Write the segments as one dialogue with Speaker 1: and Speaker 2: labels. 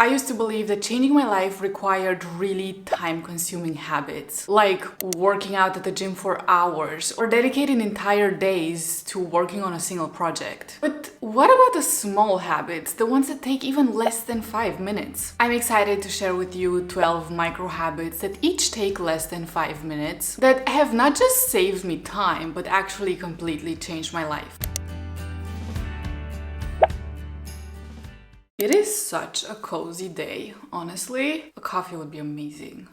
Speaker 1: used to believe that changing my life required really time-consuming habits, like working out at the gym for hours or dedicating entire days to working on a single project. But what about the small habits, the ones that take even less than 5 minutes? I'm excited to share with you 12 micro habits that each take less than 5 minutes that have not just saved me time, but actually completely changed my life. It is such a cozy day, honestly. A coffee would be amazing.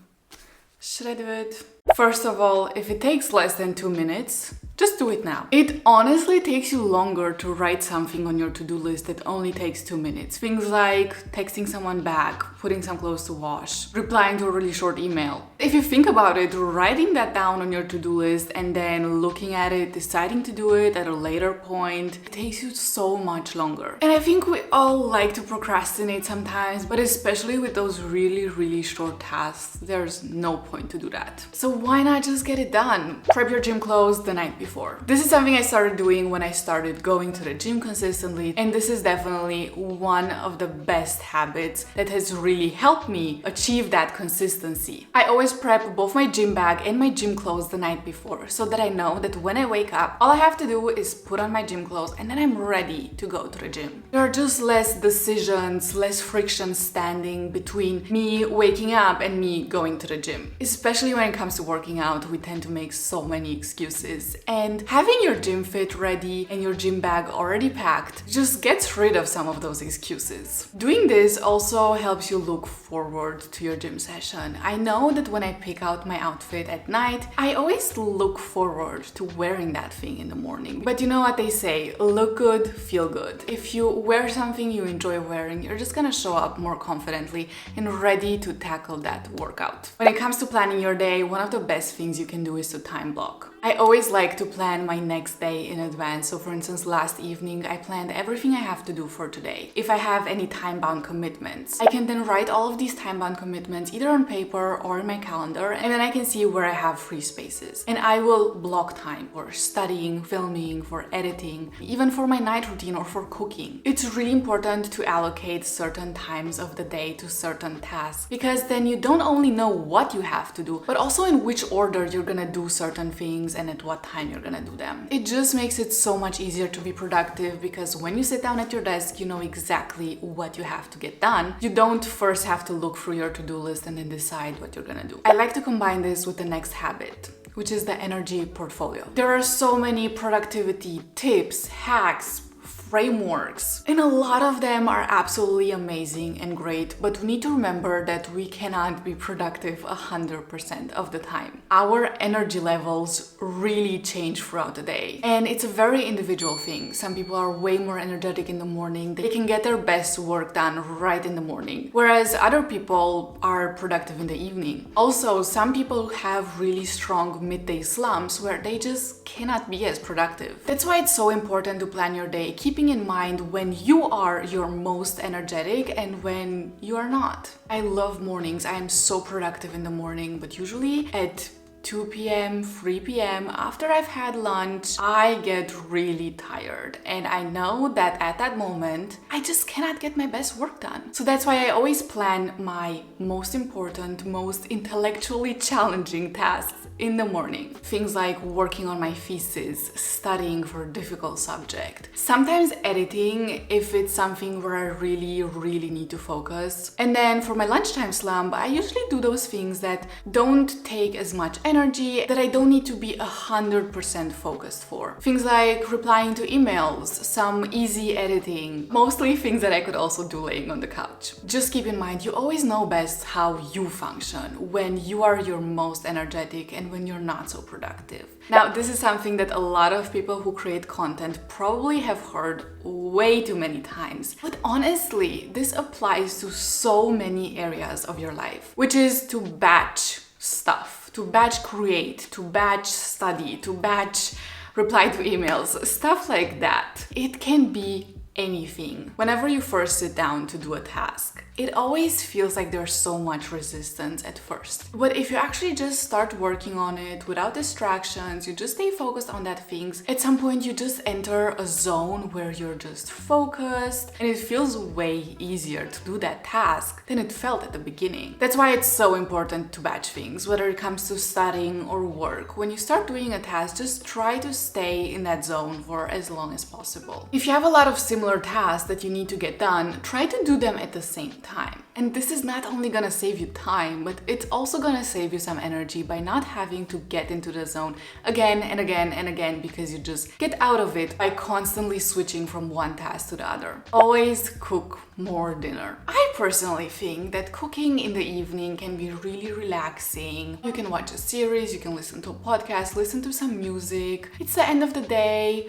Speaker 1: Should I do it? First of all, if it takes less than 2 minutes, just do it now. It honestly takes you longer to write something on your to-do list that only takes 2 minutes. Things like texting someone back, putting some clothes to wash, replying to a really short email. If you think about it, writing that down on your to-do list and then looking at it, deciding to do it at a later point, it takes you so much longer. And I think we all like to procrastinate sometimes, but especially with those really short tasks, there's no point to do that. So why not just get it done? Prep your gym clothes the night before. This is something I started doing when I started going to the gym consistently, and this is definitely one of the best habits that has really helped me achieve that consistency. I always prep both my gym bag and my gym clothes the night before so that I know that when I wake up, all I have to do is put on my gym clothes and then I'm ready to go to the gym. There are just less decisions, less friction standing between me waking up and me going to the gym. Especially when it comes to working out, we tend to make so many excuses. And having your gym fit ready and your gym bag already packed just gets rid of some of those excuses. Doing this also helps you look forward to your gym session. I know that when I pick out my outfit at night, I always look forward to wearing that thing in the morning. But you know what they say, look good, feel good. If you wear something you enjoy wearing, you're just gonna show up more confidently and ready to tackle that workout. When it comes to planning your day, one of the best things you can do is to time block. I always like to plan my next day in advance. So for instance, last evening, I planned everything I have to do for today. If I have any time-bound commitments, I can then write all of these time-bound commitments either on paper or in my calendar, and then I can see where I have free spaces. And I will block time for studying, filming, for editing, even for my night routine or for cooking. It's really important to allocate certain times of the day to certain tasks, because then you don't only know what you have to do, but also in which order you're gonna do certain things and at what time you're gonna do them. It just makes it so much easier to be productive, because when you sit down at your desk, you know exactly what you have to get done. You don't first have to look through your to-do list and then decide what you're gonna do. I like to combine this with the next habit, which is the energy portfolio. There are so many productivity tips, hacks, frameworks, and a lot of them are absolutely amazing and great, but we need to remember that we cannot be productive 100% of the time. Our energy levels really change throughout the day, and it's a very individual thing. Some people are way more energetic in the morning. They can get their best work done right in the morning, whereas other people are productive in the evening. Also, some people have really strong midday slumps where they just cannot be as productive. That's why it's so important to plan your day, keeping in mind when you are your most energetic and when you are not. I love mornings. I am so productive in the morning, but usually at 2 p.m., 3 p.m., after I've had lunch, I get really tired. And I know that at that moment, I just cannot get my best work done. So that's why I always plan my most important, most intellectually challenging tasks in the morning. Things like working on my thesis, studying for a difficult subject. Sometimes editing if it's something where I really need to focus. And then for my lunchtime slump, I usually do those things that don't take as much energy, that I don't need to be 100% focused for. Things like replying to emails, some easy editing, mostly things that I could also do laying on the couch. Just keep in mind, you always know best how you function when you are your most energetic and when you're not so productive. Now, this is something that a lot of people who create content probably have heard way too many times. But honestly, this applies to so many areas of your life, which is to batch stuff, to batch create, to batch study, to batch reply to emails, stuff like that. It can be anything. Whenever you first sit down to do a task, it always feels like there's so much resistance at first. But if you actually just start working on it without distractions, you just stay focused on that things, at some point you just enter a zone where you're just focused, and it feels way easier to do that task than it felt at the beginning. That's why it's so important to batch things, whether it comes to studying or work. When you start doing a task, just try to stay in that zone for as long as possible. If you have a lot of similar tasks that you need to get done, try to do them at the same time. And this is not only gonna save you time, but it's also gonna save you some energy by not having to get into the zone again and again and again, because you just get out of it by constantly switching from one task to the other. Always cook more dinner. I personally think that cooking in the evening can be really relaxing. You can watch a series, you can listen to a podcast, listen to some music. It's the end of the day.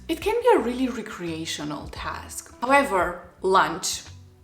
Speaker 1: It can be a really recreational task. However, lunch,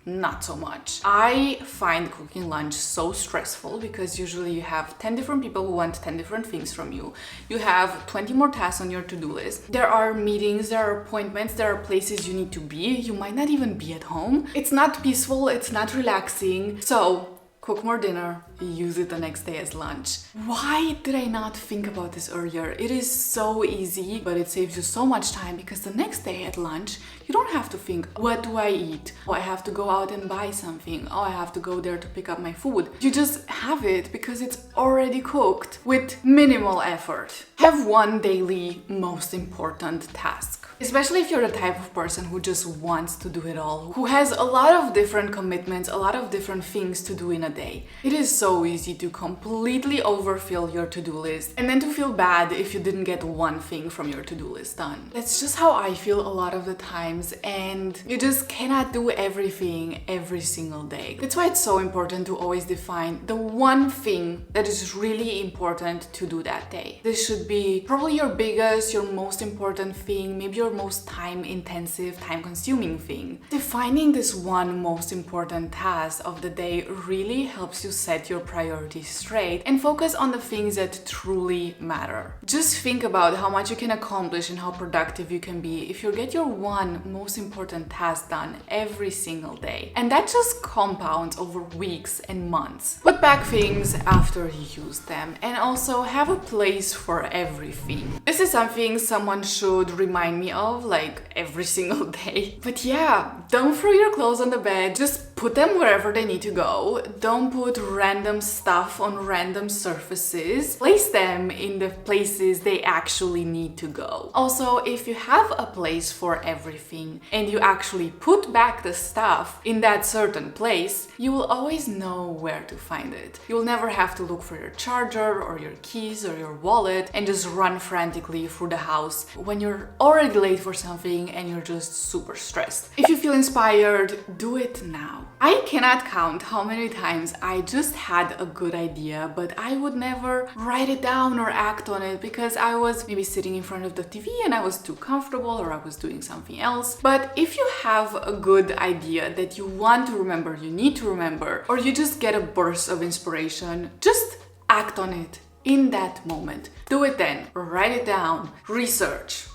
Speaker 1: not so much. I find cooking lunch so stressful because usually you have 10 different people who want 10 different things from you. You have 20 more tasks on your to-do list. There are meetings, there are appointments, there are places you need to be. You might not even be at home. It's not peaceful, it's not relaxing. So cook more dinner, use it the next day as lunch. Why did I not think about this earlier? It is so easy, but it saves you so much time because the next day at lunch, you don't have to think, what do I eat? Oh, I have to go out and buy something. Oh, I have to go there to pick up my food. You just have it because it's already cooked with minimal effort. Have one daily most important task. Especially if you're the type of person who just wants to do it all, who has a lot of different commitments, a lot of different things to do in a day. It is so easy to completely overfill your to-do list and then to feel bad if you didn't get one thing from your to-do list done. That's just how I feel a lot of the times, and you just cannot do everything every single day. That's why it's so important to always define the one thing that is really important to do that day. This should be probably your biggest, your most important thing, maybe your most time-intensive, time-consuming thing. Defining this one most important task of the day really helps you set your priorities straight and focus on the things that truly matter. Just think about how much you can accomplish and how productive you can be if you get your one most important task done every single day. And that just compounds over weeks and months. Put back things after you use them, and also have a place for everything. This is something someone should remind me of like every single day. But yeah, don't throw your clothes on the bed, just put them wherever they need to go. Don't put random stuff on random surfaces. Place them in the places they actually need to go. Also, if you have a place for everything and you actually put back the stuff in that certain place, you will always know where to find it. You'll never have to look for your charger or your keys or your wallet and just run frantically through the house when you're already late for something and you're just super stressed. If you feel inspired, do it now. I cannot count how many times I just had a good idea, but I would never write it down or act on it because I was maybe sitting in front of the TV and I was too comfortable, or I was doing something else. But if you have a good idea that you want to remember, you need to remember, or you just get a burst of inspiration, just act on it in that moment. Do it then. Write it down. Research.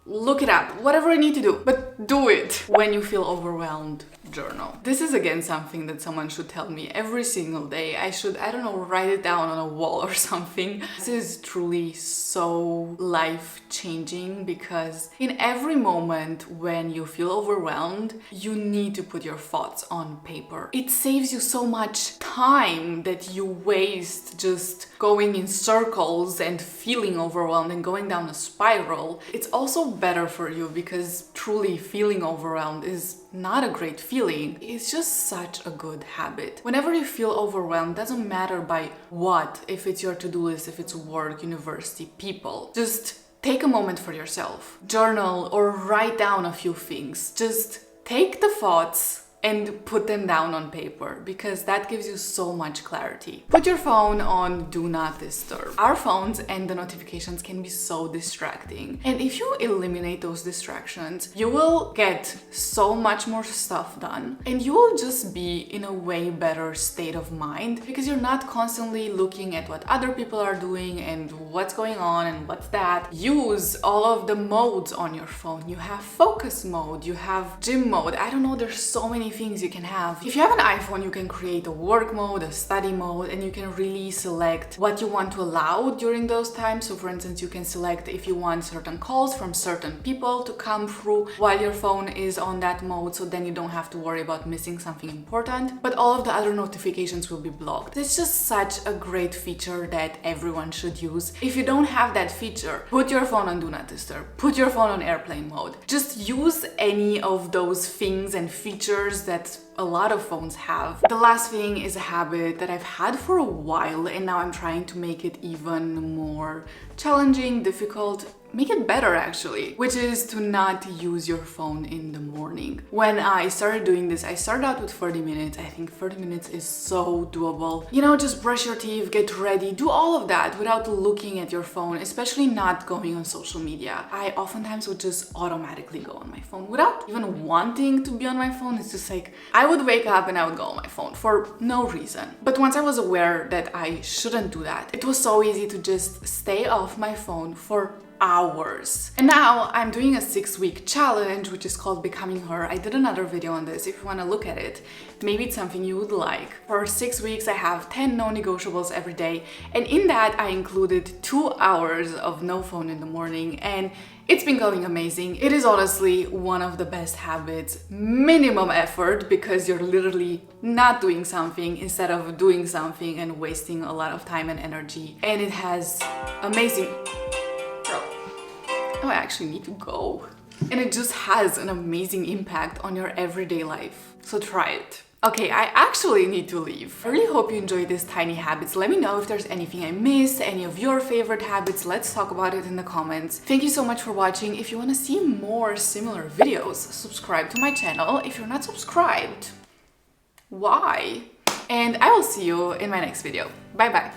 Speaker 1: Look it up. Whatever you need to do. But do it. When you feel overwhelmed, journal. This is again something that someone should tell me every single day. I should, I don't know, write it down on a wall or something. This is truly so life-changing because in every moment when you feel overwhelmed, you need to put your thoughts on paper. It saves you so much time that you waste just going in circles and feeling overwhelmed and going down a spiral. It's also better for you because truly feeling overwhelmed is not a great feeling. It's just such a good habit. Whenever you feel overwhelmed, doesn't matter by what, if it's your to-do list, if it's work, university, people, just take a moment for yourself. Journal or write down a few things. Just take the thoughts and put them down on paper because that gives you so much clarity. Put your phone on do not disturb. Our phones and the notifications can be so distracting. And if you eliminate those distractions, you will get so much more stuff done and you will just be in a way better state of mind because you're not constantly looking at what other people are doing and what's going on and what's that. Use all of the modes on your phone. You have focus mode, you have gym mode. I don't know, there's so many things you can have. If you have an iPhone, you can create a work mode, a study mode, and you can really select what you want to allow during those times. So for instance, you can select if you want certain calls from certain people to come through while your phone is on that mode, so then you don't have to worry about missing something important. But all of the other notifications will be blocked. It's just such a great feature that everyone should use. If you don't have that feature, put your phone on Do Not Disturb, put your phone on airplane mode. Just use any of those things and features that a lot of phones have. The last thing is a habit that I've had for a while, and now I'm trying to make it even more challenging, difficult, make it better actually, which is to not use your phone in the morning. When I started doing this, I started out with 30 minutes. I think 30 minutes is so doable. You know, just brush your teeth, get ready, do all of that without looking at your phone, especially not going on social media. I oftentimes would just automatically go on my phone without even wanting to be on my phone. It's just like, I would wake up and I would go on my phone for no reason. But once I was aware that I shouldn't do that, it was so easy to just stay off my phone for hours. And now I'm doing a 6-week challenge, which is called Becoming Her. I did another video on this if you want to look at it. Maybe it's something you would like. For 6 weeks, I have 10 non-negotiables every day. And in that, I included 2 hours of no phone in the morning. And it's been going amazing. It is honestly one of the best habits, minimum effort, because you're literally not doing something instead of doing something and wasting a lot of time and energy. And it has amazing... Oh, I actually need to go. And it just has an amazing impact on your everyday life. So try it. Okay, I actually need to leave. I really hope you enjoyed these tiny habits. Let me know if there's anything I missed, any of your favorite habits. Let's talk about it in the comments. Thank you so much for watching. If you want to see more similar videos, subscribe to my channel. If you're not subscribed, why? And I will see you in my next video. Bye bye.